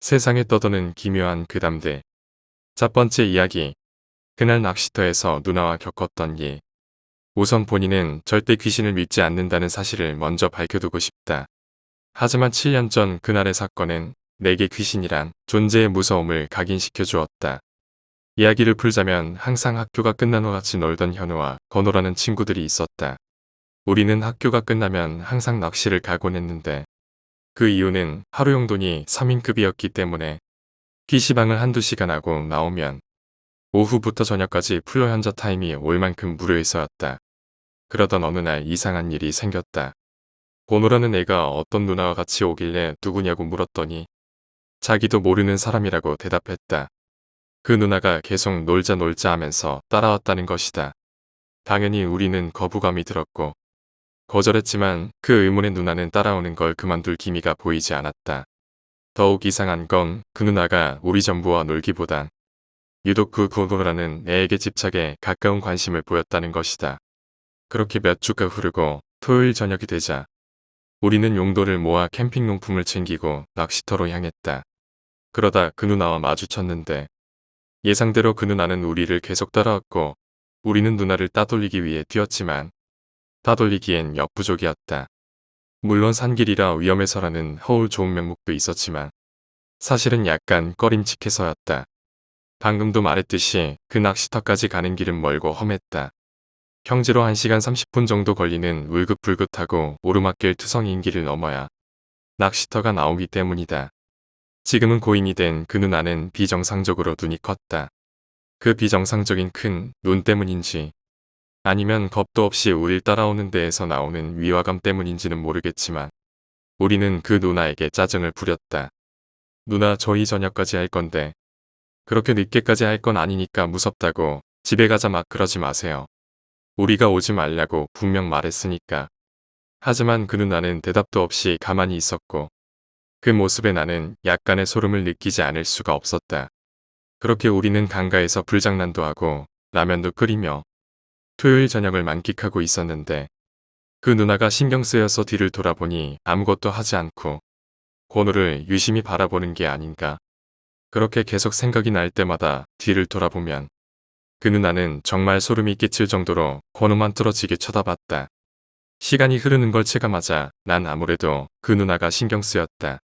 세상에 떠도는 기묘한 괴담들. 첫 번째 이야기. 그날 낚시터에서 누나와 겪었던 일. 우선 본인은 절대 귀신을 믿지 않는다는 사실을 먼저 밝혀두고 싶다. 하지만 7년 전 그날의 사건은 내게 귀신이란 존재의 무서움을 각인시켜 주었다. 이야기를 풀자면 항상 학교가 끝난 후 같이 놀던 현우와 건호라는 친구들이 있었다. 우리는 학교가 끝나면 항상 낚시를 가곤 했는데 그 이유는 하루 용돈이 3인급이었기 때문에 PC방을 한두 시간 하고 나오면 오후부터 저녁까지 플로 현저 타임이 올 만큼 무료해서였다. 그러던 어느 날 이상한 일이 생겼다. 고노라는 애가 어떤 누나와 같이 오길래 누구냐고 물었더니 자기도 모르는 사람이라고 대답했다. 그 누나가 계속 놀자 하면서 따라왔다는 것이다. 당연히 우리는 거부감이 들었고 거절했지만 그 의문의 누나는 따라오는 걸 그만둘 기미가 보이지 않았다. 더욱 이상한 건 그 누나가 우리 전부와 놀기보단 유독 그 고노라는 애에게 집착에 가까운 관심을 보였다는 것이다. 그렇게 몇 주가 흐르고 토요일 저녁이 되자 우리는 용돈을 모아 캠핑용품을 챙기고 낚시터로 향했다. 그러다 그 누나와 마주쳤는데 예상대로 그 누나는 우리를 계속 따라왔고 우리는 누나를 따돌리기 위해 뛰었지만 따돌리기엔 역부족이었다. 물론 산길이라 위험해서라는 허울 좋은 명목도 있었지만 사실은 약간 꺼림칙해서였다. 방금도 말했듯이 그 낚시터까지 가는 길은 멀고 험했다. 평지로 1시간 30분 정도 걸리는 울긋불긋하고 오르막길 투성이인 길을 넘어야 낚시터가 나오기 때문이다. 지금은 고인이 된 그 누나는 비정상적으로 눈이 컸다. 그 비정상적인 큰 눈 때문인지 아니면 겁도 없이 우릴 따라오는 데에서 나오는 위화감 때문인지는 모르겠지만 우리는 그 누나에게 짜증을 부렸다. 누나 저희 저녁까지 할 건데 그렇게 늦게까지 할 건 아니니까 무섭다고 집에 가자 막 그러지 마세요. 우리가 오지 말라고 분명 말했으니까. 하지만 그 누나는 대답도 없이 가만히 있었고 그 모습에 나는 약간의 소름을 느끼지 않을 수가 없었다. 그렇게 우리는 강가에서 불장난도 하고 라면도 끓이며 토요일 저녁을 만끽하고 있었는데 그 누나가 신경 쓰여서 뒤를 돌아보니 아무것도 하지 않고 고노를 유심히 바라보는 게 아닌가. 그렇게 계속 생각이 날 때마다 뒤를 돌아보면 그 누나는 정말 소름이 끼칠 정도로 고노만 뚫어지게 쳐다봤다. 시간이 흐르는 걸 체감하자 난 아무래도 그 누나가 신경 쓰였다.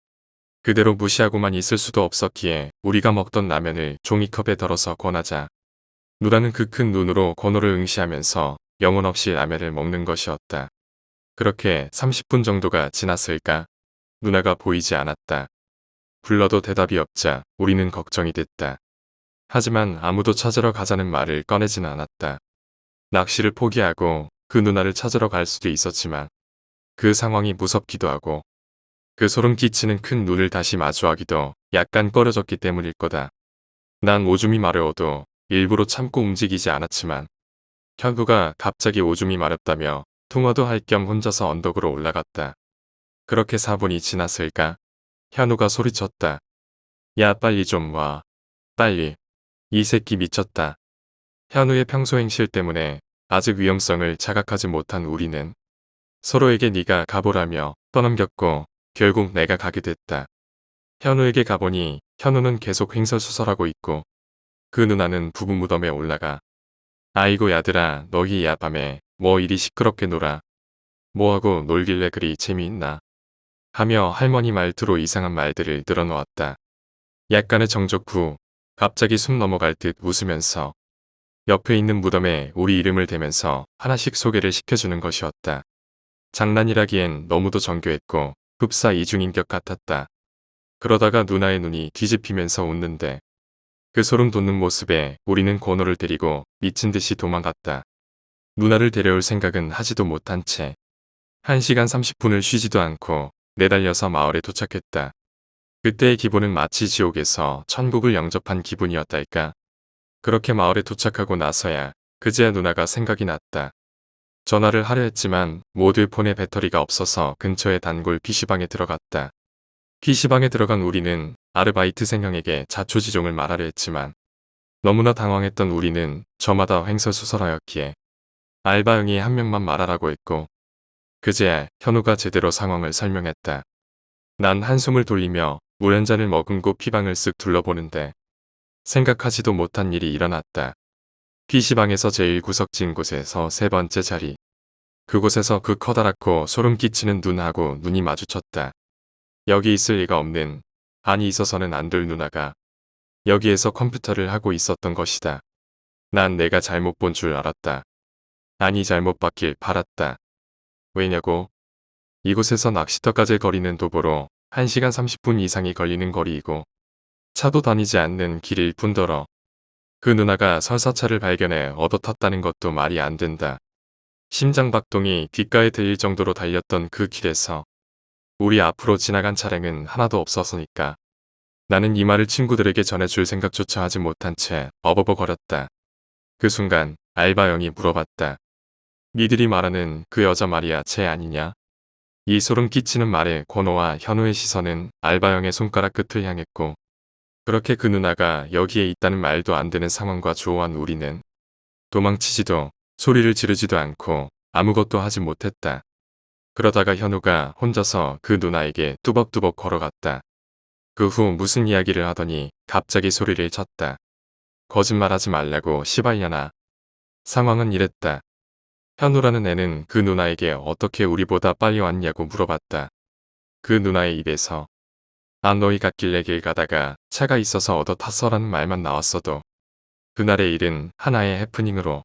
그대로 무시하고만 있을 수도 없었기에 우리가 먹던 라면을 종이컵에 덜어서 권하자 누나는 그 큰 눈으로 고노를 응시하면서 영혼 없이 라면을 먹는 것이었다. 그렇게 30분 정도가 지났을까? 누나가 보이지 않았다. 불러도 대답이 없자 우리는 걱정이 됐다. 하지만 아무도 찾으러 가자는 말을 꺼내지는 않았다. 낚시를 포기하고 그 누나를 찾으러 갈 수도 있었지만 그 상황이 무섭기도 하고 그 소름 끼치는 큰 눈을 다시 마주하기도 약간 꺼려졌기 때문일 거다. 난 오줌이 마려워도 일부러 참고 움직이지 않았지만 현우가 갑자기 오줌이 마렵다며 통화도 할 겸 혼자서 언덕으로 올라갔다. 그렇게 4분이 지났을까? 현우가 소리쳤다. 야 빨리 좀 와. 빨리. 이 새끼 미쳤다. 현우의 평소 행실 때문에 아직 위험성을 자각하지 못한 우리는 서로에게 네가 가보라며 떠넘겼고 결국 내가 가게 됐다. 현우에게 가보니 현우는 계속 횡설수설하고 있고 그 누나는 부부 무덤에 올라가 아이고 야들아 너희 야밤에 뭐 이리 시끄럽게 놀아. 뭐하고 놀길래 그리 재미있나. 하며 할머니 말투로 이상한 말들을 늘어놓았다. 약간의 정적 후 갑자기 숨 넘어갈 듯 웃으면서 옆에 있는 무덤에 우리 이름을 대면서 하나씩 소개를 시켜주는 것이었다. 장난이라기엔 너무도 정교했고 흡사 이중인격 같았다. 그러다가 누나의 눈이 뒤집히면서 웃는데 그 소름 돋는 모습에 우리는 고노를 데리고 미친 듯이 도망갔다. 누나를 데려올 생각은 하지도 못한 채 1시간 30분을 쉬지도 않고 내달려서 마을에 도착했다. 그때의 기분은 마치 지옥에서 천국을 영접한 기분이었달까. 그렇게 마을에 도착하고 나서야 그제야 누나가 생각이 났다. 전화를 하려 했지만 모두 폰에 배터리가 없어서 근처의 단골 PC방에 들어갔다. PC방에 들어간 우리는 아르바이트생 형에게 자초지종을 말하려 했지만 너무나 당황했던 우리는 저마다 횡설수설하였기에 알바 형이 한 명만 말하라고 했고 그제야 현우가 제대로 상황을 설명했다. 난 한숨을 돌리며 물 한 잔을 머금고 피방을 쓱 둘러보는데 생각하지도 못한 일이 일어났다. PC방에서 제일 구석진 곳에서 세 번째 자리. 그곳에서 그 커다랗고 소름 끼치는 눈하고 눈이 마주쳤다. 여기 있을 리가 없는, 아니 있어서는 안 될 누나가 여기에서 컴퓨터를 하고 있었던 것이다. 난 내가 잘못 본 줄 알았다. 아니 잘못 봤길 바랐다. 왜냐고? 이곳에서 낚시터까지 거리는 도보로 1시간 30분 이상이 걸리는 거리이고 차도 다니지 않는 길일 뿐더러 그 누나가 설사차를 발견해 얻어 탔다는 것도 말이 안 된다. 심장박동이 귓가에 들릴 정도로 달렸던 그 길에서 우리 앞으로 지나간 차량은 하나도 없었으니까 나는 이 말을 친구들에게 전해줄 생각조차 하지 못한 채 어버버거렸다. 그 순간 알바형이 물어봤다. 니들이 말하는 그 여자 말이야 쟤 아니냐? 이 소름 끼치는 말에 권호와 현우의 시선은 알바형의 손가락 끝을 향했고 그렇게 그 누나가 여기에 있다는 말도 안 되는 상황과 조화한 우리는 도망치지도 소리를 지르지도 않고 아무것도 하지 못했다. 그러다가 현우가 혼자서 그 누나에게 뚜벅뚜벅 걸어갔다. 그 후 무슨 이야기를 하더니 갑자기 소리를 쳤다. 거짓말하지 말라고 시발년아. 상황은 이랬다. 현우라는 애는 그 누나에게 어떻게 우리보다 빨리 왔냐고 물어봤다. 그 누나의 입에서 너희 갓길래 길 가다가 차가 있어서 얻어 탔어라는 말만 나왔어도 그날의 일은 하나의 해프닝으로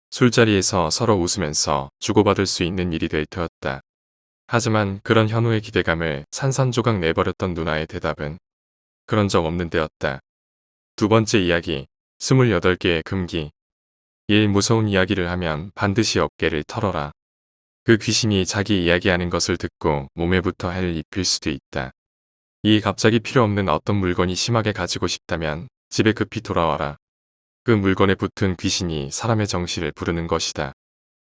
술자리에서 서로 웃으면서 주고받을 수 있는 일이 될 터였다. 하지만 그런 현우의 기대감을 산산조각 내버렸던 누나의 대답은 그런 적 없는 데였다. 두 번째 이야기, 28개의 금기. 무서운 이야기를 하면 반드시 어깨를 털어라. 그 귀신이 자기 이야기하는 것을 듣고 몸에 붙어 해를 입힐 수도 있다. 갑자기 필요 없는 어떤 물건이 심하게 가지고 싶다면 집에 급히 돌아와라. 그 물건에 붙은 귀신이 사람의 정신을 부르는 것이다.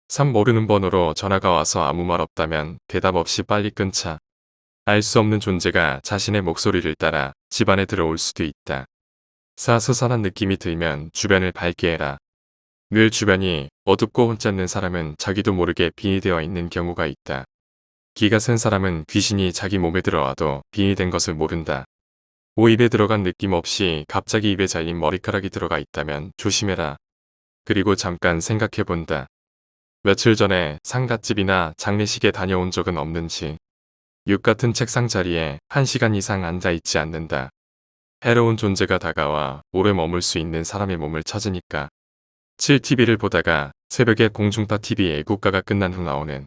3. 모르는 번호로 전화가 와서 아무 말 없다면 대답 없이 빨리 끊자. 알 수 없는 존재가 자신의 목소리를 따라 집안에 들어올 수도 있다. 4. 스산한 느낌이 들면 주변을 밝게 해라. 늘 주변이 어둡고 혼잡는 사람은 자기도 모르게 빙이 되어 있는 경우가 있다. 기가 센 사람은 귀신이 자기 몸에 들어와도 빙이 된 것을 모른다. 5. 입에 들어간 느낌 없이 갑자기 입에 잘린 머리카락이 들어가 있다면 조심해라. 그리고 잠깐 생각해본다. 며칠 전에 상갓집이나 장례식에 다녀온 적은 없는지 6 같은 책상 자리에 1시간 이상 앉아있지 않는다. 해로운 존재가 다가와 오래 머물 수 있는 사람의 몸을 찾으니까. 7. TV를 보다가 새벽에 공중파 TV에 국가가 끝난 후 나오는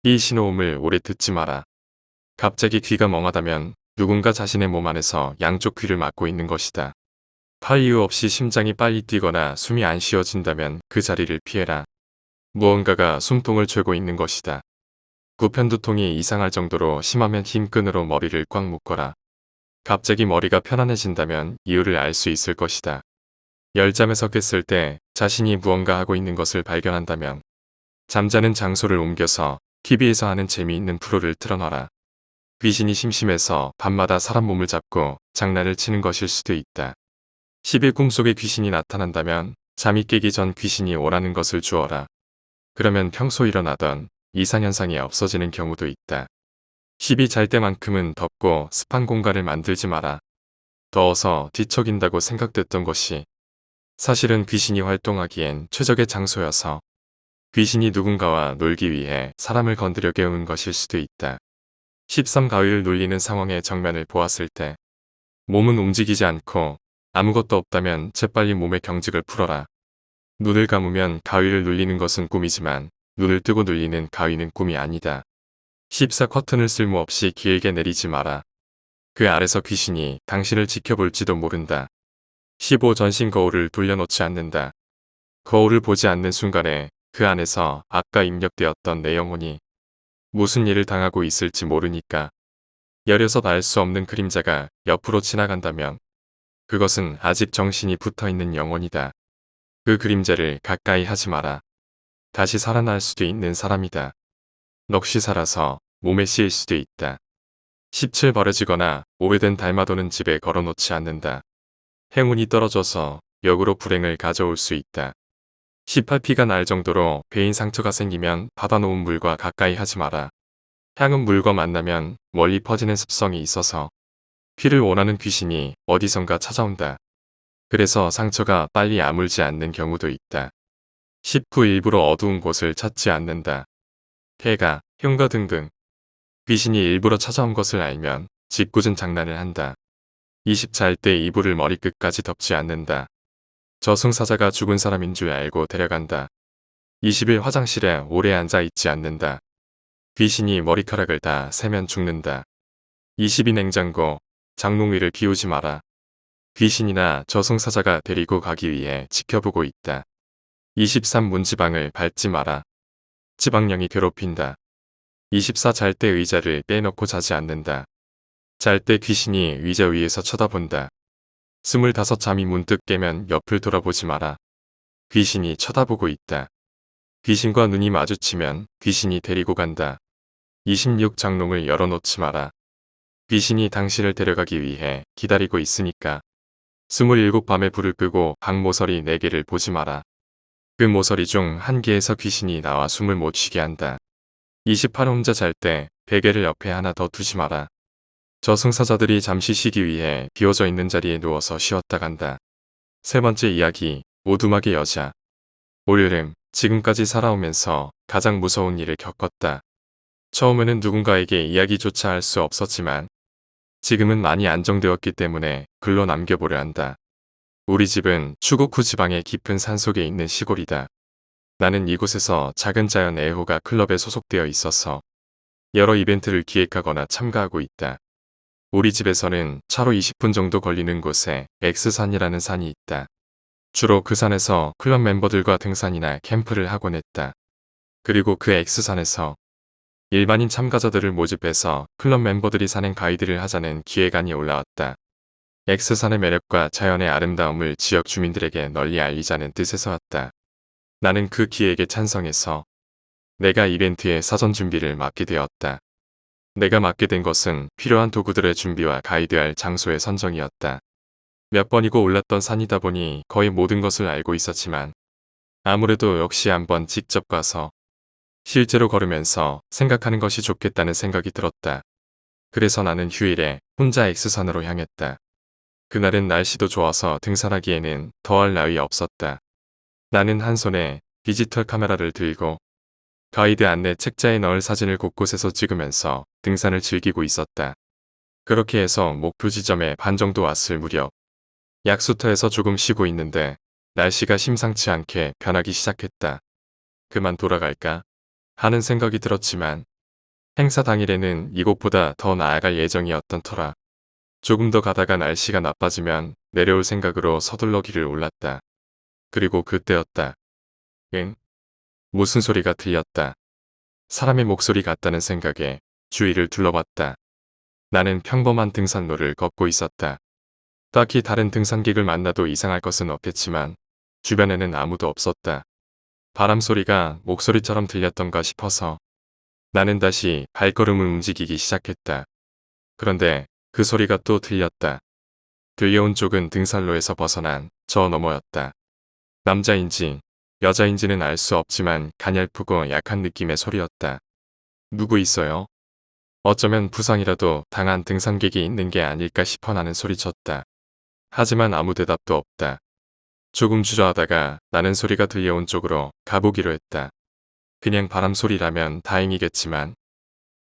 이 신호음을 오래 듣지 마라. 갑자기 귀가 멍하다면 누군가 자신의 몸 안에서 양쪽 귀를 막고 있는 것이다. 8. 이유 없이 심장이 빨리 뛰거나 숨이 안 쉬어진다면 그 자리를 피해라. 무언가가 숨통을 죄고 있는 것이다. 9. 편두통이 이상할 정도로 심하면 힘끈으로 머리를 꽉 묶어라. 갑자기 머리가 편안해진다면 이유를 알 수 있을 것이다. 10. 잠에서 깼을 때 자신이 무언가 하고 있는 것을 발견한다면 잠자는 장소를 옮겨서 TV에서 하는 재미있는 프로를 틀어놔라. 귀신이 심심해서 밤마다 사람 몸을 잡고 장난을 치는 것일 수도 있다. 11. 꿈속에 귀신이 나타난다면 잠이 깨기 전 귀신이 오라는 것을 주어라. 그러면 평소 일어나던 이상현상이 없어지는 경우도 있다. 12. 잘 때만큼은 덥고 습한 공간을 만들지 마라. 더워서 뒤척인다고 생각됐던 것이 사실은 귀신이 활동하기엔 최적의 장소여서 귀신이 누군가와 놀기 위해 사람을 건드려 깨우는 것일 수도 있다. 13. 가위를 눌리는 상황의 정면을 보았을 때 몸은 움직이지 않고 아무것도 없다면 재빨리 몸의 경직을 풀어라. 눈을 감으면 가위를 눌리는 것은 꿈이지만 눈을 뜨고 눌리는 가위는 꿈이 아니다. 14. 커튼을 쓸모없이 길게 내리지 마라. 그 아래서 귀신이 당신을 지켜볼지도 모른다. 15. 전신 거울을 돌려놓지 않는다. 거울을 보지 않는 순간에 그 안에서 아까 입력되었던 내 영혼이 무슨 일을 당하고 있을지 모르니까. 16. 알 수 없는 그림자가 옆으로 지나간다면 그것은 아직 정신이 붙어있는 영혼이다. 그 그림자를 가까이 하지 마라. 다시 살아날 수도 있는 사람이다. 넋이 살아서 몸에 씌일 수도 있다. 17. 버려지거나 오래된 달마도는 집에 걸어놓지 않는다. 행운이 떨어져서 역으로 불행을 가져올 수 있다. 18. 피가 날 정도로 배인 상처가 생기면 받아놓은 물과 가까이 하지 마라. 향은 물과 만나면 멀리 퍼지는 습성이 있어서 피를 원하는 귀신이 어디선가 찾아온다. 그래서 상처가 빨리 아물지 않는 경우도 있다. 19. 일부러 어두운 곳을 찾지 않는다. 폐가, 흉가 등등. 귀신이 일부러 찾아온 것을 알면 짓궂은 장난을 한다. 20. 잘 때 이불을 머리끝까지 덮지 않는다. 저승사자가 죽은 사람인 줄 알고 데려간다. 20일 화장실에 오래 앉아 있지 않는다. 귀신이 머리카락을 다 세면 죽는다. 22. 냉장고, 장롱 위를 비우지 마라. 귀신이나 저승사자가 데리고 가기 위해 지켜보고 있다. 23. 문지방을 밟지 마라. 지방령이 괴롭힌다. 24. 잘 때 의자를 빼놓고 자지 않는다. 잘 때 귀신이 의자 위에서 쳐다본다. 25. 잠이 문득 깨면 옆을 돌아보지 마라. 귀신이 쳐다보고 있다. 귀신과 눈이 마주치면 귀신이 데리고 간다. 26. 장롱을 열어놓지 마라. 귀신이 당신을 데려가기 위해 기다리고 있으니까. 27. 밤에 불을 끄고 방 모서리 4개를 보지 마라. 그 모서리 중 1개에서 귀신이 나와 숨을 못 쉬게 한다. 28. 혼자 잘 때 베개를 옆에 하나 더 두지 마라. 저승사자들이 잠시 쉬기 위해 비워져 있는 자리에 누워서 쉬었다 간다. 세 번째 이야기, 오두막의 여자. 올여름, 지금까지 살아오면서 가장 무서운 일을 겪었다. 처음에는 누군가에게 이야기조차 할 수 없었지만 지금은 많이 안정되었기 때문에 글로 남겨보려 한다. 우리 집은 추곡후 지방의 깊은 산속에 있는 시골이다. 나는 이곳에서 작은 자연 애호가 클럽에 소속되어 있어서 여러 이벤트를 기획하거나 참가하고 있다. 우리 집에서는 차로 20분 정도 걸리는 곳에 X산이라는 산이 있다. 주로 그 산에서 클럽 멤버들과 등산이나 캠프를 하곤 했다. 그리고 그 X산에서 일반인 참가자들을 모집해서 클럽 멤버들이 산행 가이드를 하자는 기획안이 올라왔다. X산의 매력과 자연의 아름다움을 지역 주민들에게 널리 알리자는 뜻에서 왔다. 나는 그 기획에 찬성해서 내가 이벤트의 사전 준비를 맡게 되었다. 내가 맡게 된 것은 필요한 도구들의 준비와 가이드할 장소의 선정이었다. 몇 번이고 올랐던 산이다 보니 거의 모든 것을 알고 있었지만 아무래도 역시 한번 직접 가서 실제로 걸으면서 생각하는 것이 좋겠다는 생각이 들었다. 그래서 나는 휴일에 혼자 X산으로 향했다. 그날은 날씨도 좋아서 등산하기에는 더할 나위 없었다. 나는 한 손에 디지털 카메라를 들고 가이드 안내 책자에 넣을 사진을 곳곳에서 찍으면서 등산을 즐기고 있었다. 그렇게 해서 목표 지점에 반 정도 왔을 무렵 약수터에서 조금 쉬고 있는데 날씨가 심상치 않게 변하기 시작했다. 그만 돌아갈까 하는 생각이 들었지만 행사 당일에는 이곳보다 더 나아갈 예정이었던 터라 조금 더 가다가 날씨가 나빠지면 내려올 생각으로 서둘러 길을 올랐다. 그리고 그때였다. 응? 무슨 소리가 들렸다. 사람의 목소리 같다는 생각에 주위를 둘러봤다. 나는 평범한 등산로를 걷고 있었다. 딱히 다른 등산객을 만나도 이상할 것은 없겠지만 주변에는 아무도 없었다. 바람 소리가 목소리처럼 들렸던가 싶어서 나는 다시 발걸음을 움직이기 시작했다. 그런데 그 소리가 또 들렸다. 들려온 쪽은 등산로에서 벗어난 저 너머였다. 남자인지 여자인지는 알 수 없지만 가냘프고 약한 느낌의 소리였다. 누구 있어요? 어쩌면 부상이라도 당한 등산객이 있는 게 아닐까 싶어 나는 소리쳤다. 하지만 아무 대답도 없다. 조금 주저하다가 나는 소리가 들려온 쪽으로 가보기로 했다. 그냥 바람 소리라면 다행이겠지만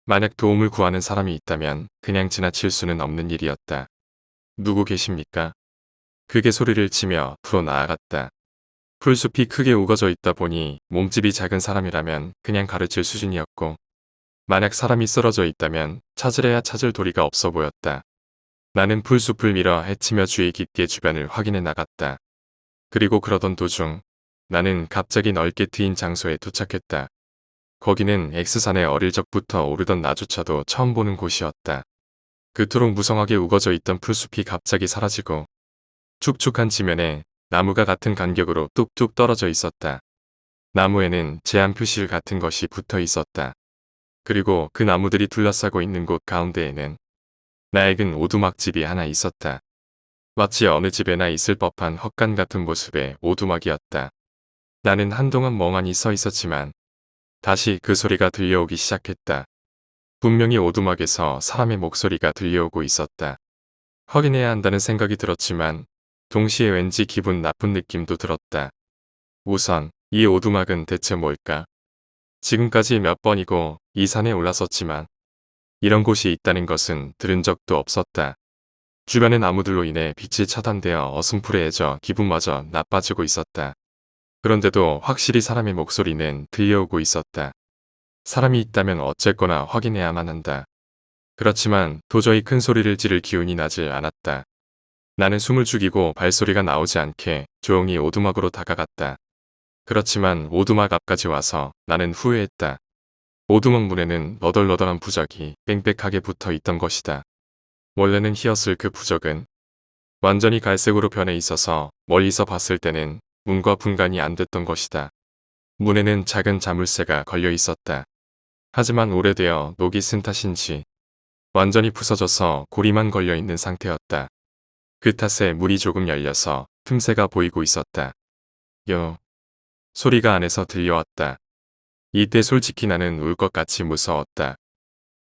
만약 도움을 구하는 사람이 있다면 그냥 지나칠 수는 없는 일이었다. 누구 계십니까? 그게 소리를 치며 앞으로 나아갔다. 풀숲이 크게 우거져 있다 보니 몸집이 작은 사람이라면 그냥 가르칠 수준이었고 만약 사람이 쓰러져 있다면 찾으려야 찾을 도리가 없어 보였다. 나는 풀숲을 밀어 헤치며 주의 깊게 주변을 확인해 나갔다. 그리고 그러던 도중 나는 갑자기 넓게 트인 장소에 도착했다. 거기는 X산에 어릴 적부터 오르던 나조차도 처음 보는 곳이었다. 그토록 무성하게 우거져 있던 풀숲이 갑자기 사라지고 축축한 지면에 나무가 같은 간격으로 뚝뚝 떨어져 있었다. 나무에는 제한 표실 같은 것이 붙어 있었다. 그리고 그 나무들이 둘러싸고 있는 곳 가운데에는 낡은 오두막집이 하나 있었다. 마치 어느 집에나 있을 법한 헛간 같은 모습의 오두막이었다. 나는 한동안 멍하니 서 있었지만 다시 그 소리가 들려오기 시작했다. 분명히 오두막에서 사람의 목소리가 들려오고 있었다. 확인해야 한다는 생각이 들었지만 동시에 왠지 기분 나쁜 느낌도 들었다. 우선 이 오두막은 대체 뭘까? 지금까지 몇 번이고 이 산에 올랐었지만 이런 곳이 있다는 것은 들은 적도 없었다. 주변의 나무들로 인해 빛이 차단되어 어슴푸레해져 기분마저 나빠지고 있었다. 그런데도 확실히 사람의 목소리는 들려오고 있었다. 사람이 있다면 어쨌거나 확인해야만 한다. 그렇지만 도저히 큰 소리를 지를 기운이 나질 않았다. 나는 숨을 죽이고 발소리가 나오지 않게 조용히 오두막으로 다가갔다. 그렇지만 오두막 앞까지 와서 나는 후회했다. 오두막 문에는 너덜너덜한 부적이 빽빽하게 붙어 있던 것이다. 원래는 희었을 그 부적은 완전히 갈색으로 변해 있어서 멀리서 봤을 때는 문과 분간이 안 됐던 것이다. 문에는 작은 자물쇠가 걸려 있었다. 하지만 오래되어 녹이 쓴 탓인지 완전히 부서져서 고리만 걸려 있는 상태였다. 그 탓에 문이 조금 열려서 틈새가 보이고 있었다. 여 소리가 안에서 들려왔다. 이때 솔직히 나는 울 것 같이 무서웠다.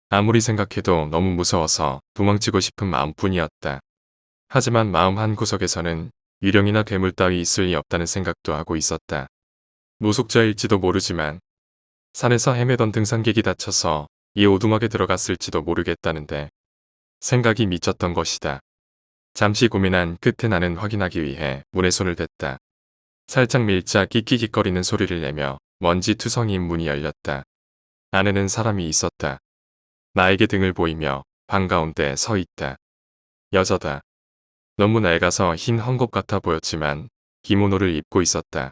아무리 생각해도 너무 무서워서 도망치고 싶은 마음뿐이었다. 하지만 마음 한구석에서는 유령이나 괴물 따위 있을 리 없다는 생각도 하고 있었다. 노숙자일지도 모르지만 산에서 헤매던 등산객이 다쳐서 이 오두막에 들어갔을지도 모르겠다는데 생각이 미쳤던 것이다. 잠시 고민한 끝에 나는 확인하기 위해 문에 손을 댔다. 살짝 밀자 끽끽거리는 소리를 내며 먼지 투성이인 문이 열렸다. 안에는 사람이 있었다. 나에게 등을 보이며 방 가운데 서 있다. 여자다. 너무 낡아서 흰 헝겊 같아 보였지만 기모노를 입고 있었다.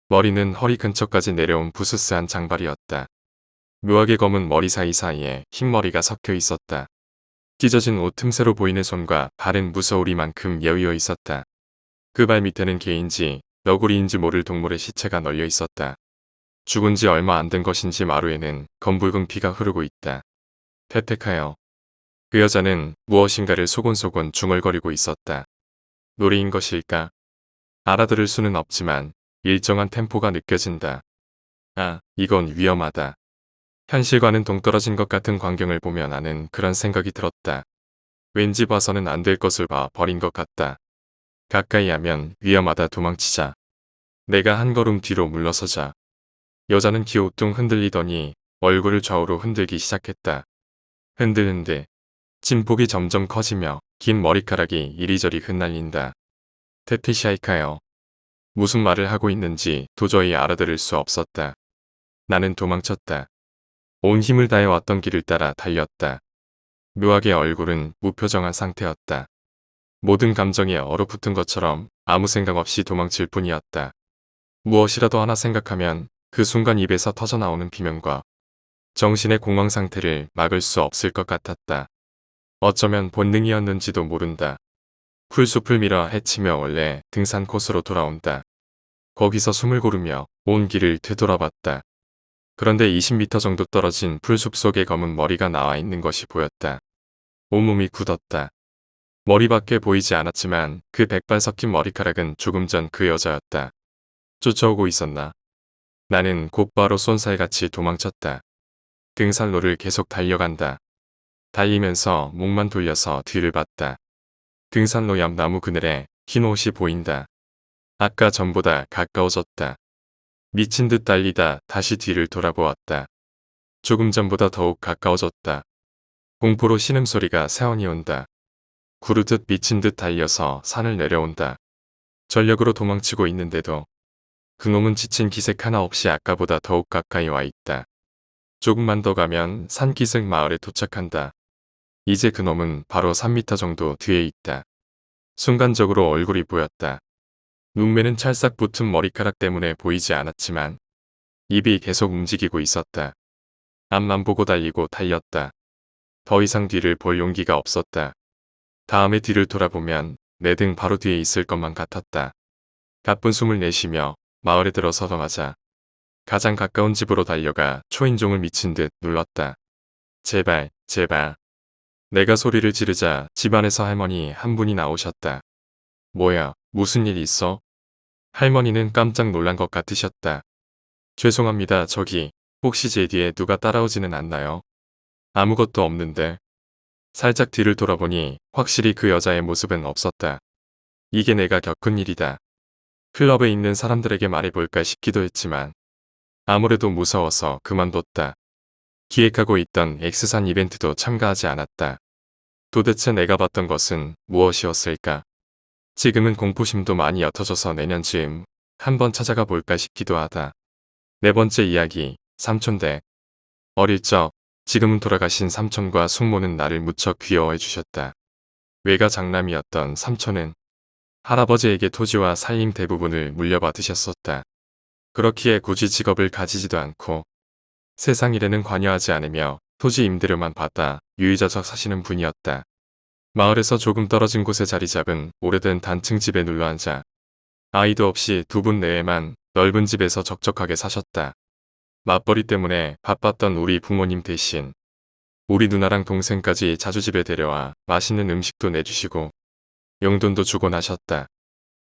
머리는 허리 근처까지 내려온 부스스한 장발이었다. 묘하게 검은 머리 사이사이에 흰머리가 섞여 있었다. 찢어진 옷 틈새로 보이는 손과 발은 무서우리만큼 여위어 있었다. 그 발 밑에는 개인지 너구리인지 모를 동물의 시체가 널려 있었다. 죽은 지 얼마 안 된 것인지 마루에는 검붉은 피가 흐르고 있다. 태택하여. 그 여자는 무엇인가를 소곤소곤 중얼거리고 있었다. 노래인 것일까? 알아들을 수는 없지만 일정한 템포가 느껴진다. 아, 이건 위험하다. 현실과는 동떨어진 것 같은 광경을 보며 나는 그런 생각이 들었다. 왠지 봐서는 안 될 것을 봐 버린 것 같다. 가까이 하면 위험하다 도망치자. 내가 한 걸음 뒤로 물러서자. 여자는 기우뚱 흔들리더니 얼굴을 좌우로 흔들기 시작했다. 흔들흔들. 진폭이 점점 커지며 긴 머리카락이 이리저리 흩날린다. 테티샤이카요. 무슨 말을 하고 있는지 도저히 알아들을 수 없었다. 나는 도망쳤다. 온 힘을 다해 왔던 길을 따라 달렸다. 묘하게 얼굴은 무표정한 상태였다. 모든 감정이 얼어붙은 것처럼 아무 생각 없이 도망칠 뿐이었다. 무엇이라도 하나 생각하면 그 순간 입에서 터져나오는 비명과 정신의 공황 상태를 막을 수 없을 것 같았다. 어쩌면 본능이었는지도 모른다. 풀숲을 밀어 헤치며 원래 등산 코스로 돌아온다. 거기서 숨을 고르며 온 길을 되돌아봤다. 그런데 20m 정도 떨어진 풀숲 속에 검은 머리가 나와 있는 것이 보였다. 온몸이 굳었다. 머리밖에 보이지 않았지만 그 백발 섞인 머리카락은 조금 전 그 여자였다. 쫓아오고 있었나? 나는 곧바로 쏜살같이 도망쳤다. 등산로를 계속 달려간다. 달리면서 목만 돌려서 뒤를 봤다. 등산로 옆 나무 그늘에 흰 옷이 보인다. 아까 전보다 가까워졌다. 미친 듯 달리다 다시 뒤를 돌아보았다. 조금 전보다 더욱 가까워졌다. 공포로 신음소리가 새어니 온다. 구르듯 미친 듯 달려서 산을 내려온다. 전력으로 도망치고 있는데도 그놈은 지친 기색 하나 없이 아까보다 더욱 가까이 와 있다. 조금만 더 가면 산기슭 마을에 도착한다. 이제 그놈은 바로 3m 정도 뒤에 있다. 순간적으로 얼굴이 보였다. 눈매는 찰싹 붙은 머리카락 때문에 보이지 않았지만 입이 계속 움직이고 있었다. 앞만 보고 달리고 달렸다. 더 이상 뒤를 볼 용기가 없었다. 다음에 뒤를 돌아보면 내 등 바로 뒤에 있을 것만 같았다. 가쁜 숨을 내쉬며 마을에 들어서자마자 가장 가까운 집으로 달려가 초인종을 미친 듯 눌렀다. 제발, 제발. 내가 소리를 지르자 집안에서 할머니 한 분이 나오셨다. 뭐야, 무슨 일 있어? 할머니는 깜짝 놀란 것 같으셨다. 죄송합니다. 저기 혹시 제 뒤에 누가 따라오지는 않나요? 아무것도 없는데. 살짝 뒤를 돌아보니 확실히 그 여자의 모습은 없었다. 이게 내가 겪은 일이다. 클럽에 있는 사람들에게 말해볼까 싶기도 했지만 아무래도 무서워서 그만뒀다. 기획하고 있던 엑스산 이벤트도 참가하지 않았다. 도대체 내가 봤던 것은 무엇이었을까? 지금은 공포심도 많이 옅어져서 내년쯤 한번 찾아가 볼까 싶기도 하다. 네 번째 이야기, 삼촌댁. 어릴 적, 지금은 돌아가신 삼촌과 숙모는 나를 무척 귀여워해 주셨다. 외가 장남이었던 삼촌은 할아버지에게 토지와 살림 대부분을 물려받으셨었다. 그렇기에 굳이 직업을 가지지도 않고 세상 일에는 관여하지 않으며 토지 임대료만 받아 유유자적 사시는 분이었다. 마을에서 조금 떨어진 곳에 자리 잡은 오래된 단층 집에 눌러앉아 아이도 없이 두 분 내외만 넓은 집에서 적적하게 사셨다. 맞벌이 때문에 바빴던 우리 부모님 대신 우리 누나랑 동생까지 자주 집에 데려와 맛있는 음식도 내주시고 용돈도 주곤 하셨다.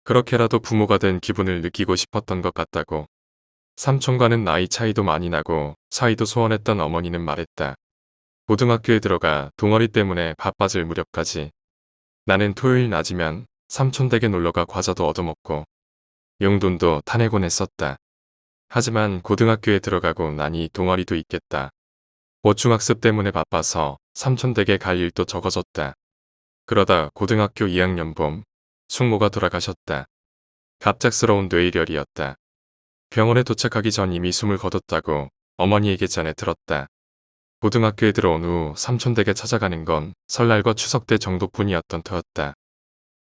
그렇게라도 부모가 된 기분을 느끼고 싶었던 것 같다고 삼촌과는 나이 차이도 많이 나고 사이도 소원했던 어머니는 말했다. 고등학교에 들어가 동아리 때문에 바빠질 무렵까지 나는 토요일 낮이면 삼촌 댁에 놀러가 과자도 얻어먹고 용돈도 타내곤 했었다. 하지만 고등학교에 들어가고 나니 동아리도 있겠다. 보충학습 때문에 바빠서 삼촌 댁에 갈 일도 적어졌다. 그러다 고등학교 2학년 봄 숙모가 돌아가셨다. 갑작스러운 뇌일혈이었다. 병원에 도착하기 전 이미 숨을 거뒀다고 어머니에게 전해 들었다. 고등학교에 들어온 후 삼촌 댁에 찾아가는 건 설날과 추석 때 정도뿐이었던 터였다.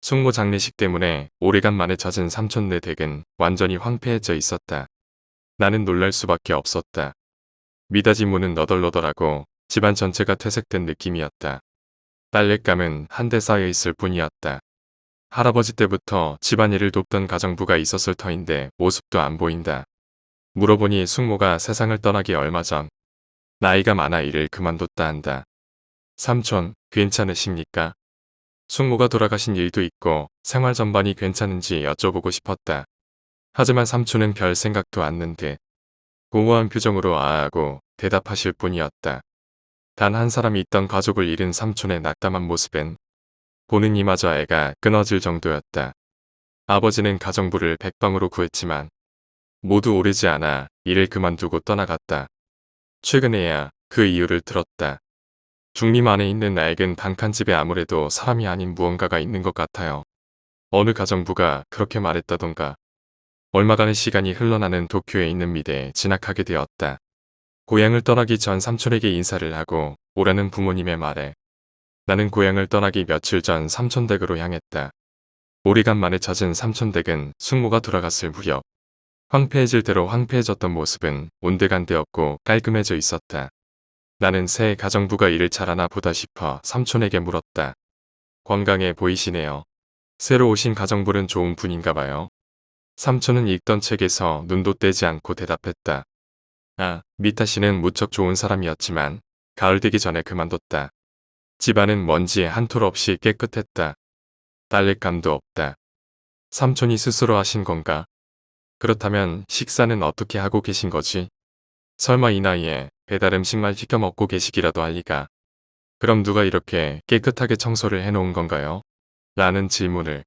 숙모 장례식 때문에 오래간만에 찾은 삼촌네 댁은 완전히 황폐해져 있었다. 나는 놀랄 수밖에 없었다. 미닫이 문은 너덜너덜하고 집안 전체가 퇴색된 느낌이었다. 딸랫감은 한데 쌓여 있을 뿐이었다. 할아버지 때부터 집안일을 돕던 가정부가 있었을 터인데 모습도 안 보인다. 물어보니 숙모가 세상을 떠나기 얼마 전 나이가 많아 일을 그만뒀다 한다. 삼촌, 괜찮으십니까? 숙모가 돌아가신 일도 있고 생활 전반이 괜찮은지 여쭤보고 싶었다. 하지만 삼촌은 별 생각도 않는 듯 공허한 표정으로 아하고 대답하실 뿐이었다. 단 한 사람이 있던 가족을 잃은 삼촌의 낙담한 모습엔 보는 이마저 애가 끊어질 정도였다. 아버지는 가정부를 백방으로 구했지만 모두 오래지 않아 일을 그만두고 떠나갔다. 최근에야 그 이유를 들었다. 중림 안에 있는 낡은 단칸집에 아무래도 사람이 아닌 무언가가 있는 것 같아요. 어느 가정부가 그렇게 말했다던가. 얼마간의 시간이 흘러나는 도쿄에 있는 미대에 진학하게 되었다. 고향을 떠나기 전 삼촌에게 인사를 하고 오라는 부모님의 말에 나는 고향을 떠나기 며칠 전 삼촌 댁으로 향했다. 오래간만에 찾은 삼촌 댁은 숙모가 돌아갔을 무렵 황폐해질 대로 황폐해졌던 모습은 온데간데 없고 깔끔해져 있었다. 나는 새 가정부가 일을 잘하나 보다 싶어 삼촌에게 물었다. 건강해 보이시네요. 새로 오신 가정부는 좋은 분인가 봐요. 삼촌은 읽던 책에서 눈도 떼지 않고 대답했다. 아, 미타 씨는 무척 좋은 사람이었지만 가을 되기 전에 그만뒀다. 집안은 먼지 한 톨 없이 깨끗했다. 딸릴감도 없다. 삼촌이 스스로 하신 건가? 그렇다면 식사는 어떻게 하고 계신 거지? 설마 이 나이에 배달 음식만 시켜 먹고 계시기라도 할 리가. 그럼 누가 이렇게 깨끗하게 청소를 해놓은 건가요? 라는 질문을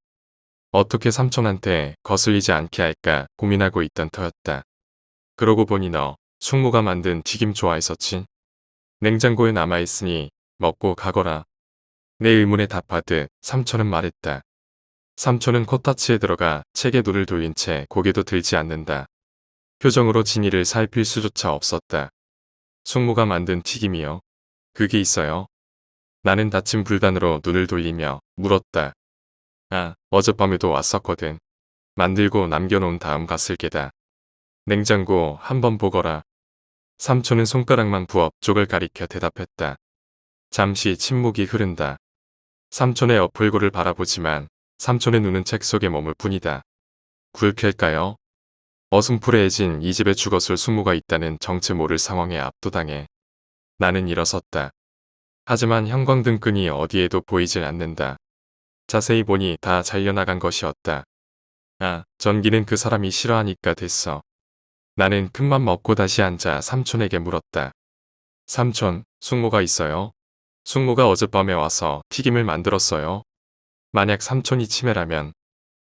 어떻게 삼촌한테 거슬리지 않게 할까 고민하고 있던 터였다. 그러고 보니 너 숙모가 만든 튀김 좋아했었지? 냉장고에 남아있으니 먹고 가거라. 내 의문에 답하듯 삼촌은 말했다. 삼촌은 코타치에 들어가 책에 눈을 돌린 채 고개도 들지 않는다. 표정으로 진이를 살필 수조차 없었다. 숙모가 만든 튀김이요. 그게 있어요. 나는 닫힌 불단으로 눈을 돌리며 물었다. 아, 어젯밤에도 왔었거든. 만들고 남겨놓은 다음 갔을 게다. 냉장고 한번 보거라. 삼촌은 손가락만 부업 쪽을 가리켜 대답했다. 잠시 침묵이 흐른다. 삼촌의 어플고를 바라보지만 삼촌의 눈은 책 속에 머물 뿐이다. 불 켤까요? 어슴풀에 해진 이 집에 죽었을 숙모가 있다는 정체 모를 상황에 압도당해 나는 일어섰다. 하지만 형광등 끈이 어디에도 보이질 않는다. 자세히 보니 다 잘려나간 것이었다. 아, 전기는 그 사람이 싫어하니까 됐어. 나는 큰맘 먹고 다시 앉아 삼촌에게 물었다. 삼촌, 숙모가 있어요? 숙모가 어젯밤에 와서 튀김을 만들었어요. 만약 삼촌이 치매라면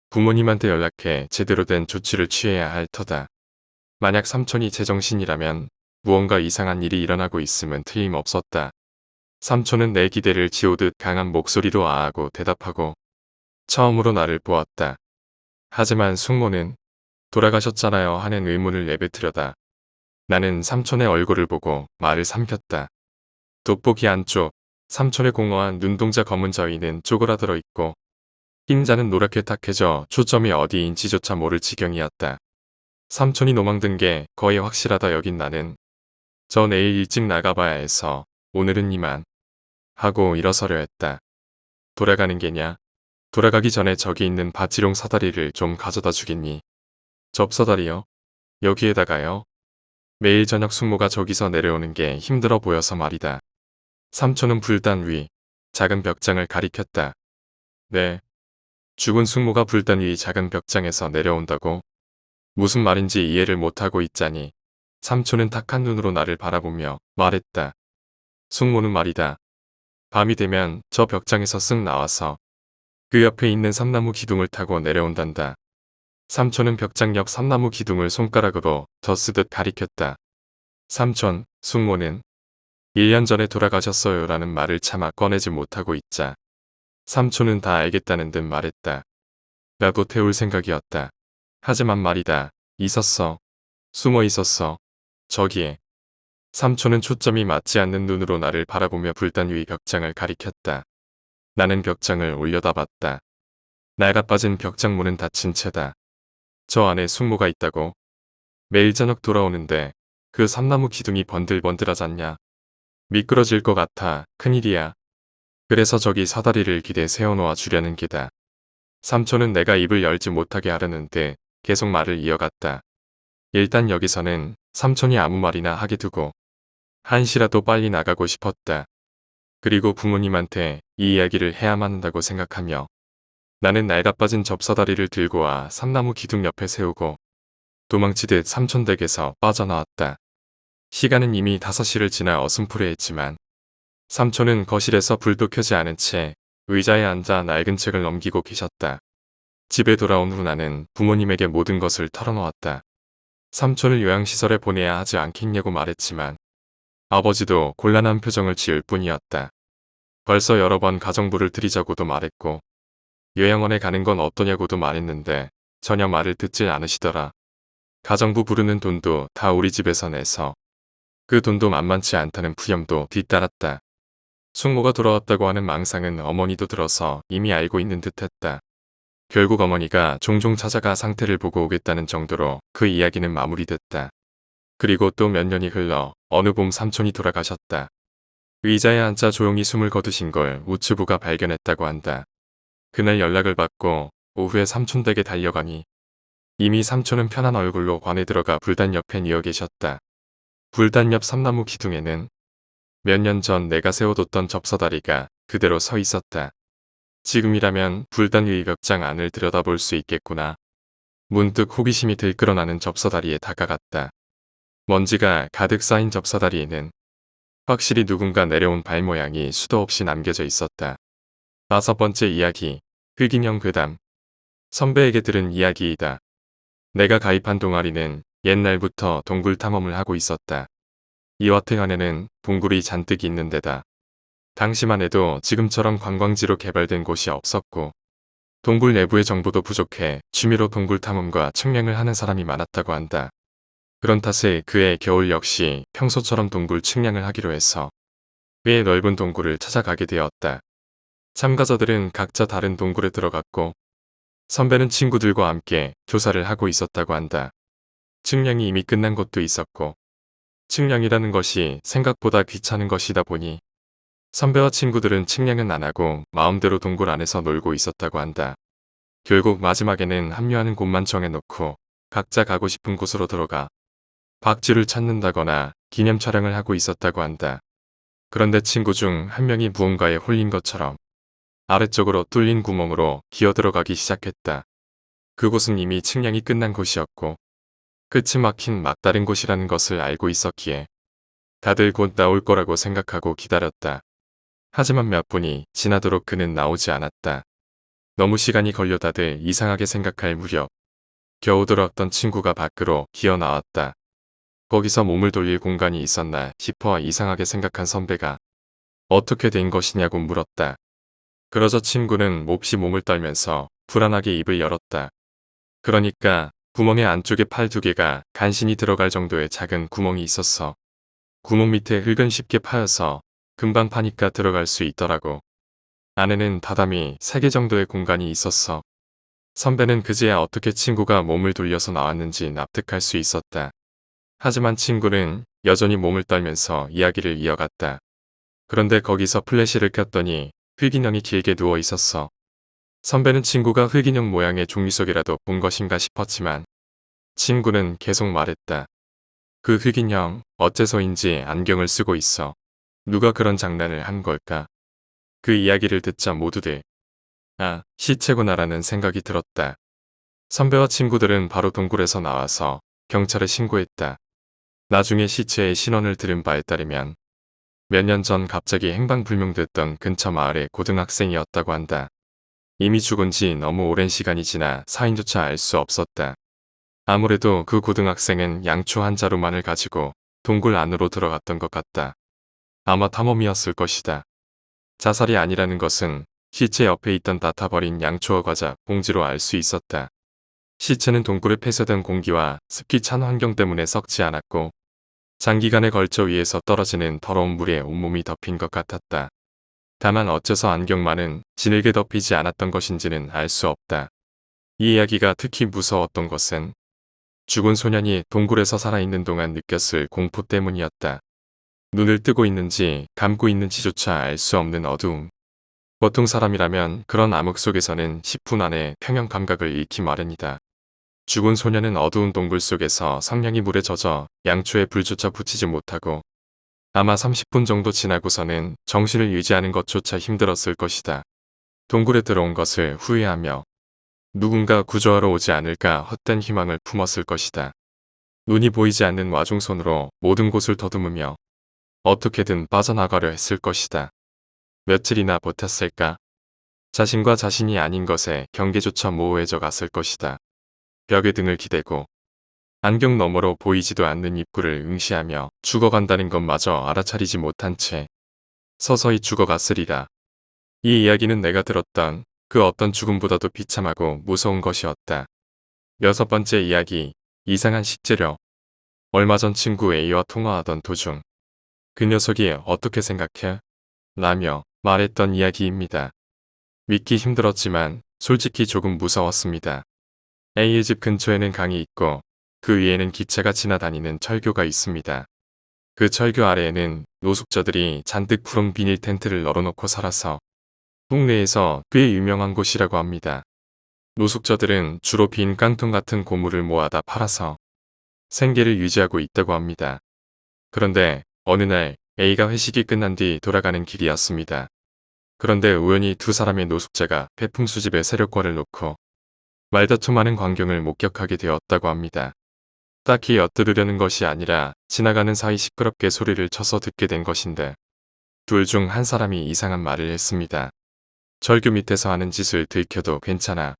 부모님한테 연락해 제대로 된 조치를 취해야 할 터다. 만약 삼촌이 제정신이라면 무언가 이상한 일이 일어나고 있음은 틀림없었다. 삼촌은 내 기대를 지우듯 강한 목소리로 아하고 대답하고 처음으로 나를 보았다. 하지만 숙모는 돌아가셨잖아요 하는 의문을 내뱉으려다 나는 삼촌의 얼굴을 보고 말을 삼켰다. 돋보기 안쪽 삼촌의 공허한 눈동자 검은 저위는 쪼그라들어 있고 흰자는 노랗게 탁해져 초점이 어디인지조차 모를 지경이었다. 삼촌이 노망든 게 거의 확실하다 여긴 나는 저 내일 일찍 나가봐야 해서 오늘은 이만 하고 일어서려 했다. 돌아가는 게냐? 돌아가기 전에 저기 있는 바지롱 사다리를 좀 가져다 주겠니? 접사다리요? 여기에다가요? 매일 저녁 숙모가 저기서 내려오는 게 힘들어 보여서 말이다. 삼촌은 불단 위 작은 벽장을 가리켰다. 네. 죽은 숙모가 불단 위 작은 벽장에서 내려온다고? 무슨 말인지 이해를 못하고 있자니 삼촌은 탁한 눈으로 나를 바라보며 말했다. 숙모는 말이다. 밤이 되면 저 벽장에서 쓱 나와서 그 옆에 있는 삼나무 기둥을 타고 내려온단다. 삼촌은 벽장 옆 삼나무 기둥을 손가락으로 덧쓰듯 가리켰다. 삼촌, 숙모는 1년 전에 돌아가셨어요 라는 말을 차마 꺼내지 못하고 있자 삼촌은 다 알겠다는 듯 말했다. 나도 태울 생각이었다. 하지만 말이다. 있었어. 숨어 있었어. 저기에. 삼촌은 초점이 맞지 않는 눈으로 나를 바라보며 불단 위 벽장을 가리켰다. 나는 벽장을 올려다봤다. 낡아빠진 벽장 문은 닫힌 채다. 저 안에 숙모가 있다고? 매일 저녁 돌아오는데 그 삼나무 기둥이 번들번들하잖냐. 미끄러질 것 같아. 큰일이야. 그래서 저기 사다리를 기대 세워놓아 주려는 게다. 삼촌은 내가 입을 열지 못하게 하려는데 계속 말을 이어갔다. 일단 여기서는 삼촌이 아무 말이나 하게 두고 한시라도 빨리 나가고 싶었다. 그리고 부모님한테 이 이야기를 해야만 한다고 생각하며 나는 낡아빠진 접사다리를 들고 와 삼나무 기둥 옆에 세우고 도망치듯 삼촌 댁에서 빠져나왔다. 시간은 이미 5시를 지나 어슴푸레했지만 삼촌은 거실에서 불도 켜지 않은 채 의자에 앉아 낡은 책을 넘기고 계셨다. 집에 돌아온 후 나는 부모님에게 모든 것을 털어놓았다. 삼촌을 요양시설에 보내야 하지 않겠냐고 말했지만 아버지도 곤란한 표정을 지을 뿐이었다. 벌써 여러 번 가정부를 드리자고도 말했고 요양원에 가는 건 어떠냐고도 말했는데 전혀 말을 듣질 않으시더라. 가정부 부르는 돈도 다 우리 집에서 내서 그 돈도 만만치 않다는 푸념도 뒤따랐다. 숙모가 돌아왔다고 하는 망상은 어머니도 들어서 이미 알고 있는 듯했다. 결국 어머니가 종종 찾아가 상태를 보고 오겠다는 정도로 그 이야기는 마무리됐다. 그리고 또 몇 년이 흘러 어느 봄 삼촌이 돌아가셨다. 의자에 앉아 조용히 숨을 거두신 걸 우츠부가 발견했다고 한다. 그날 연락을 받고 오후에 삼촌 댁에 달려가니 이미 삼촌은 편한 얼굴로 관에 들어가 불단 옆에 누워 계셨다. 불단 옆 삼나무 기둥에는 몇 년 전 내가 세워뒀던 접사다리가 그대로 서 있었다. 지금이라면 불단 위 벽장 안을 들여다볼 수 있겠구나. 문득 호기심이 들끓어나는 접사다리에 다가갔다. 먼지가 가득 쌓인 접사다리에는 확실히 누군가 내려온 발 모양이 수도 없이 남겨져 있었다. 5번째 이야기, 흑인형 괴담. 선배에게 들은 이야기이다. 내가 가입한 동아리는 옛날부터 동굴 탐험을 하고 있었다. 이 와트 안에는 동굴이 잔뜩 있는 데다. 당시만 해도 지금처럼 관광지로 개발된 곳이 없었고 동굴 내부의 정보도 부족해 취미로 동굴 탐험과 측량을 하는 사람이 많았다고 한다. 그런 탓에 그해 겨울 역시 평소처럼 동굴 측량을 하기로 해서 꽤 넓은 동굴을 찾아가게 되었다. 참가자들은 각자 다른 동굴에 들어갔고 선배는 친구들과 함께 조사를 하고 있었다고 한다. 측량이 이미 끝난 곳도 있었고 측량이라는 것이 생각보다 귀찮은 것이다 보니 선배와 친구들은 측량은 안 하고 마음대로 동굴 안에서 놀고 있었다고 한다. 결국 마지막에는 합류하는 곳만 정해놓고 각자 가고 싶은 곳으로 들어가 박쥐를 찾는다거나 기념 촬영을 하고 있었다고 한다. 그런데 친구 중 한 명이 무언가에 홀린 것처럼 아래쪽으로 뚫린 구멍으로 기어들어가기 시작했다. 그곳은 이미 측량이 끝난 곳이었고 끝이 막힌 막다른 곳이라는 것을 알고 있었기에 다들 곧 나올 거라고 생각하고 기다렸다. 하지만 몇 분이 지나도록 그는 나오지 않았다. 너무 시간이 걸려 다들 이상하게 생각할 무렵 겨우 들어왔던 친구가 밖으로 기어 나왔다. 거기서 몸을 돌릴 공간이 있었나 싶어 이상하게 생각한 선배가 어떻게 된 것이냐고 물었다. 그러자 친구는 몹시 몸을 떨면서 불안하게 입을 열었다. 그러니까 구멍의 안쪽에 팔 두 개가 간신히 들어갈 정도의 작은 구멍이 있었어. 구멍 밑에 흙은 쉽게 파여서 금방 파니까 들어갈 수 있더라고. 안에는 다담이 3개 정도의 공간이 있었어. 선배는 그제야 어떻게 친구가 몸을 돌려서 나왔는지 납득할 수 있었다. 하지만 친구는 여전히 몸을 떨면서 이야기를 이어갔다. 그런데 거기서 플래시를 켰더니 흑인형이 길게 누워 있었어. 선배는 친구가 흑인형 모양의 종이 속이라도 본 것인가 싶었지만 친구는 계속 말했다. 그 흑인형 어째서인지 안경을 쓰고 있어. 누가 그런 장난을 한 걸까? 그 이야기를 듣자 모두들 아, 시체구나라는 생각이 들었다. 선배와 친구들은 바로 동굴에서 나와서 경찰에 신고했다. 나중에 시체의 신원을 들은 바에 따르면 몇 년 전 갑자기 행방불명됐던 근처 마을의 고등학생이었다고 한다. 이미 죽은 지 너무 오랜 시간이 지나 사인조차 알 수 없었다. 아무래도 그 고등학생은 양초 한 자루만을 가지고 동굴 안으로 들어갔던 것 같다. 아마 탐험이었을 것이다. 자살이 아니라는 것은 시체 옆에 있던 다 타버린 양초와 과자 봉지로 알 수 있었다. 시체는 동굴에 폐쇄된 공기와 습기 찬 환경 때문에 썩지 않았고 장기간에 걸쳐 위에서 떨어지는 더러운 물에 온몸이 덮인 것 같았다. 다만 어째서 안경만은 진흙에 덮이지 않았던 것인지는 알 수 없다. 이 이야기가 특히 무서웠던 것은 죽은 소년이 동굴에서 살아있는 동안 느꼈을 공포 때문이었다. 눈을 뜨고 있는지 감고 있는지조차 알 수 없는 어두움. 보통 사람이라면 그런 암흑 속에서는 10분 안에 평형 감각을 잃기 마련이다. 죽은 소년은 어두운 동굴 속에서 성냥이 물에 젖어 양초에 불조차 붙이지 못하고 아마 30분 정도 지나고서는 정신을 유지하는 것조차 힘들었을 것이다. 동굴에 들어온 것을 후회하며 누군가 구조하러 오지 않을까 헛된 희망을 품었을 것이다. 눈이 보이지 않는 와중손으로 모든 곳을 더듬으며 어떻게든 빠져나가려 했을 것이다. 며칠이나 버텼을까? 자신과 자신이 아닌 것에 경계조차 모호해져 갔을 것이다. 벽에 등을 기대고 안경 너머로 보이지도 않는 입구를 응시하며 죽어간다는 것마저 알아차리지 못한 채 서서히 죽어갔으리라. 이 이야기는 내가 들었던 그 어떤 죽음보다도 비참하고 무서운 것이었다. 6번째 이야기, 이상한 식재료. 얼마 전 친구 A와 통화하던 도중 그 녀석이 어떻게 생각해? 라며 말했던 이야기입니다. 믿기 힘들었지만 솔직히 조금 무서웠습니다. A의 집 근처에는 강이 있고 그 위에는 기차가 지나다니는 철교가 있습니다. 그 철교 아래에는 노숙자들이 잔뜩 푸른 비닐 텐트를 널어놓고 살아서 동네에서 꽤 유명한 곳이라고 합니다. 노숙자들은 주로 빈 깡통 같은 고물을 모아다 팔아서 생계를 유지하고 있다고 합니다. 그런데 어느 날 A가 회식이 끝난 뒤 돌아가는 길이었습니다. 그런데 우연히 두 사람의 노숙자가 배풍수집에 세력권을 놓고 말다툼하는 광경을 목격하게 되었다고 합니다. 딱히 엿들으려는 것이 아니라 지나가는 사이 시끄럽게 소리를 쳐서 듣게 된 것인데 둘 중 한 사람이 이상한 말을 했습니다. 절규 밑에서 하는 짓을 들켜도 괜찮아.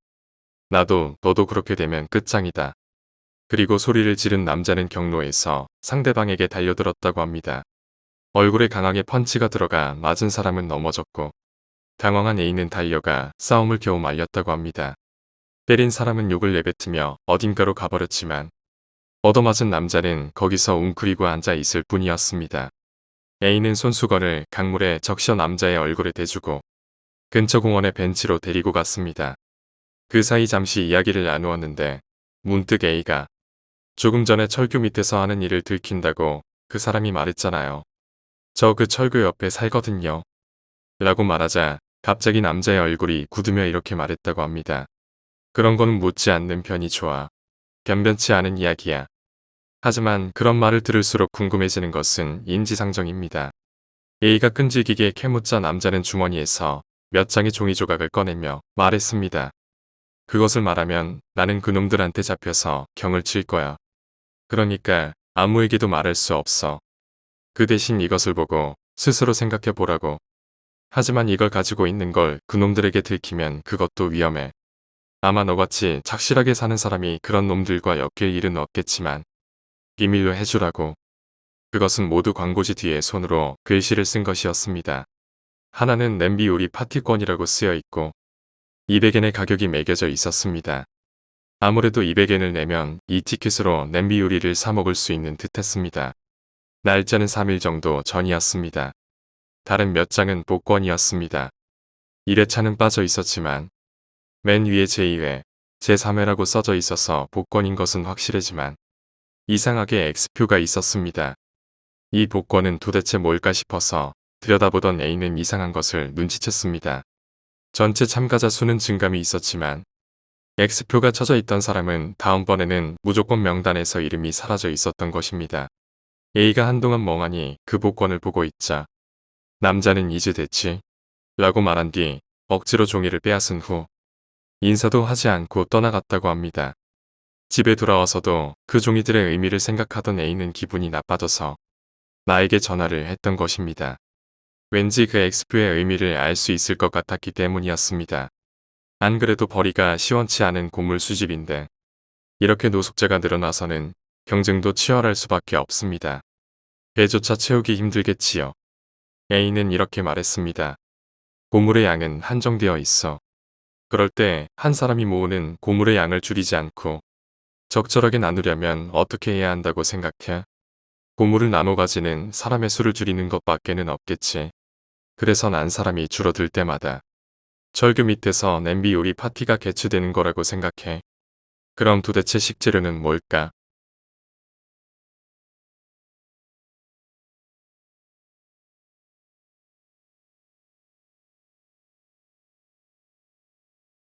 나도 너도 그렇게 되면 끝장이다. 그리고 소리를 지른 남자는 경로에서 상대방에게 달려들었다고 합니다. 얼굴에 강하게 펀치가 들어가 맞은 사람은 넘어졌고 당황한 A는 달려가 싸움을 겨우 말렸다고 합니다. 때린 사람은 욕을 내뱉으며 어딘가로 가버렸지만 얻어맞은 남자는 거기서 웅크리고 앉아 있을 뿐이었습니다. A는 손수건을 강물에 적셔 남자의 얼굴에 대주고 근처 공원의 벤치로 데리고 갔습니다. 그 사이 잠시 이야기를 나누었는데 문득 A가 조금 전에 철교 밑에서 하는 일을 들킨다고 그 사람이 말했잖아요. 저 그 철교 옆에 살거든요. 라고 말하자 갑자기 남자의 얼굴이 굳으며 이렇게 말했다고 합니다. 그런 건 묻지 않는 편이 좋아. 변변치 않은 이야기야. 하지만 그런 말을 들을수록 궁금해지는 것은 인지상정입니다. A가 끈질기게 캐묻자 남자는 주머니에서 몇 장의 종이 조각을 꺼내며 말했습니다. 그것을 말하면 나는 그놈들한테 잡혀서 경을 칠 거야. 그러니까 아무에게도 말할 수 없어. 그 대신 이것을 보고 스스로 생각해 보라고. 하지만 이걸 가지고 있는 걸 그놈들에게 들키면 그것도 위험해. 아마 너같이 착실하게 사는 사람이 그런 놈들과 엮일 일은 없겠지만 비밀로 해주라고. 그것은 모두 광고지 뒤에 손으로 글씨를 쓴 것이었습니다. 하나는 냄비 요리 파티권이라고 쓰여 있고 200엔의 가격이 매겨져 있었습니다. 아무래도 200엔을 내면 이 티켓으로 냄비 요리를 사 먹을 수 있는 듯 했습니다. 날짜는 3일 정도 전이었습니다. 다른 몇 장은 복권이었습니다. 1회차는 빠져 있었지만 맨 위에 제2회, 제3회라고 써져 있어서 복권인 것은 확실하지만 이상하게 X표가 있었습니다. 이 복권은 도대체 뭘까 싶어서 들여다보던 A는 이상한 것을 눈치챘습니다. 전체 참가자 수는 증감이 있었지만 X표가 쳐져 있던 사람은 다음번에는 무조건 명단에서 이름이 사라져 있었던 것입니다. A가 한동안 멍하니 그 복권을 보고 있자 남자는 이제 됐지? 라고 말한 뒤 억지로 종이를 빼앗은 후 인사도 하지 않고 떠나갔다고 합니다. 집에 돌아와서도 그 종이들의 의미를 생각하던 A는 기분이 나빠져서 나에게 전화를 했던 것입니다. 왠지 그 X표의 의미를 알 수 있을 것 같았기 때문이었습니다. 안 그래도 벌이가 시원치 않은 고물 수집인데 이렇게 노숙자가 늘어나서는 경쟁도 치열할 수밖에 없습니다. 배조차 채우기 힘들겠지요. A는 이렇게 말했습니다. 고물의 양은 한정되어 있어. 그럴 때 한 사람이 모으는 고물의 양을 줄이지 않고 적절하게 나누려면 어떻게 해야 한다고 생각해? 고물을 나눠 가지는 사람의 수를 줄이는 것밖에는 없겠지. 그래서 난 사람이 줄어들 때마다 절규 밑에서 냄비 요리 파티가 개최되는 거라고 생각해. 그럼 도대체 식재료는 뭘까?